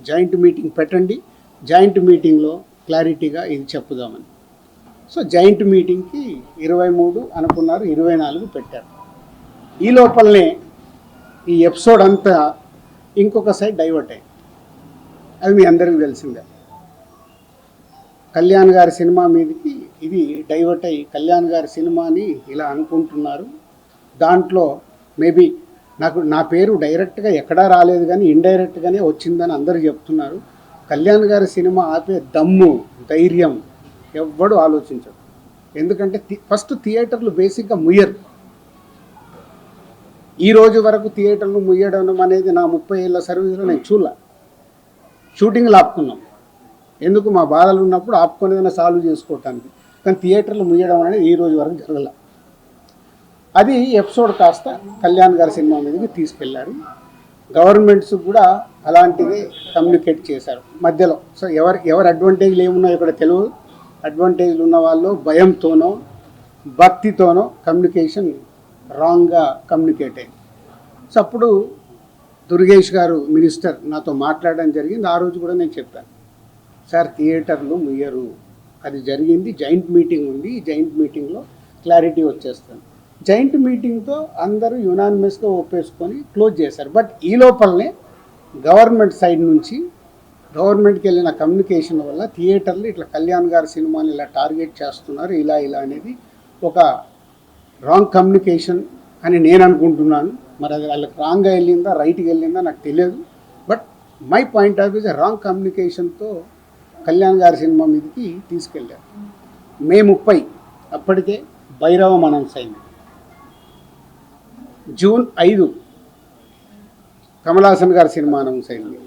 Joint meeting పెట్టండి, joint మీటింగ్లో క్లారిటీగా ఇది చెప్పుదామని. సో జాయింట్ మీటింగ్కి 23 అనుకున్నారు, 24 పెట్టారు. ఈ లోపలనే ఈ ఎపిసోడ్ అంతా ఇంకొక సైడ్ డైవర్ట్ అయింది. అది మీ అందరికీ తెలిసిందే. కళ్యాణ్ గారి సినిమా మీదకి ఇది డైవర్ట్ అయ్యి కళ్యాణ్ గారి సినిమాని ఇలా అనుకుంటున్నారు. దాంట్లో మేబీ నా పేరు డైరెక్ట్గా ఎక్కడా రాలేదు కానీ ఇండైరెక్ట్గానే వచ్చిందని అందరూ చెప్తున్నారు. కళ్యాణ్ గారి సినిమా ఆపే దమ్ము, ధైర్యం ఎవ్వడు ఆలోచించడు. ఎందుకంటే ఫస్ట్ థియేటర్లు బేసిక్గా ముయ్యరు. ఈ రోజు వరకు థియేటర్లు ముయ్యడం అనేది నా 30 ఏళ్ళ సర్వీస్లో నేను చూడలే. షూటింగ్లు ఆపుకున్నాం, ఎందుకు మా బాధలు ఉన్నప్పుడు ఆపుకొని సాల్వ్ చేసుకోవటానికి. కానీ థియేటర్లు ముయ్యడం అనేది ఈ రోజు వరకు జరగల. అది ఎపిసోడ్ కాస్త కళ్యాణ్ గారి సినిమా మీదకి తీసుకెళ్లారు. గవర్నమెంట్స్ కూడా అలాంటివి కమ్యూనికేట్ చేశారు మధ్యలో. సో ఎవరు అడ్వాంటేజ్లు ఏమున్నాయో ఇక్కడ తెలియదు. అడ్వాంటేజ్లు ఉన్న వాళ్ళు భయంతోనో భక్తితోనో కమ్యూనికేషన్ రాంగ్గా కమ్యూనికేట్ అయింది. సో అప్పుడు దుర్గేష్ గారు మినిస్టర్ నాతో మాట్లాడడం జరిగింది. ఆ రోజు కూడా నేను చెప్పాను, సార్ థియేటర్లు ముయ్యరు, అది జరిగింది, జాయింట్ మీటింగ్ ఉంది, జాయింట్ మీటింగ్లో క్లారిటీ వచ్చేస్తుంది. జాయింట్ మీటింగ్తో అందరూ యునానిమస్గా ఒప్పేసుకొని క్లోజ్ చేశారు. బట్ ఈ లోపలనే గవర్నమెంట్ సైడ్ నుంచి గవర్నమెంట్కి వెళ్ళిన కమ్యూనికేషన్ వల్ల థియేటర్లు ఇట్లా కళ్యాణ్ గారి సినిమాని ఇలా టార్గెట్ చేస్తున్నారు, ఇలా అనేది ఒక రాంగ్ కమ్యూనికేషన్ అని నేను అనుకుంటున్నాను. మరి అది వాళ్ళకి రాంగ్గా వెళ్ళిందా రైట్గా వెళ్ళిందా నాకు తెలియదు. But my point of views wrong కమ్యూనికేషన్తో కళ్యాణ్ గారి సినిమా మీదకి తీసుకెళ్ళారు. మే 30 అప్పటికే భైరవం అనౌన్స్ అయింది. జూన్ 5 కమల్ హాసన్ గారి సినిమా అనౌన్స్ అయింది.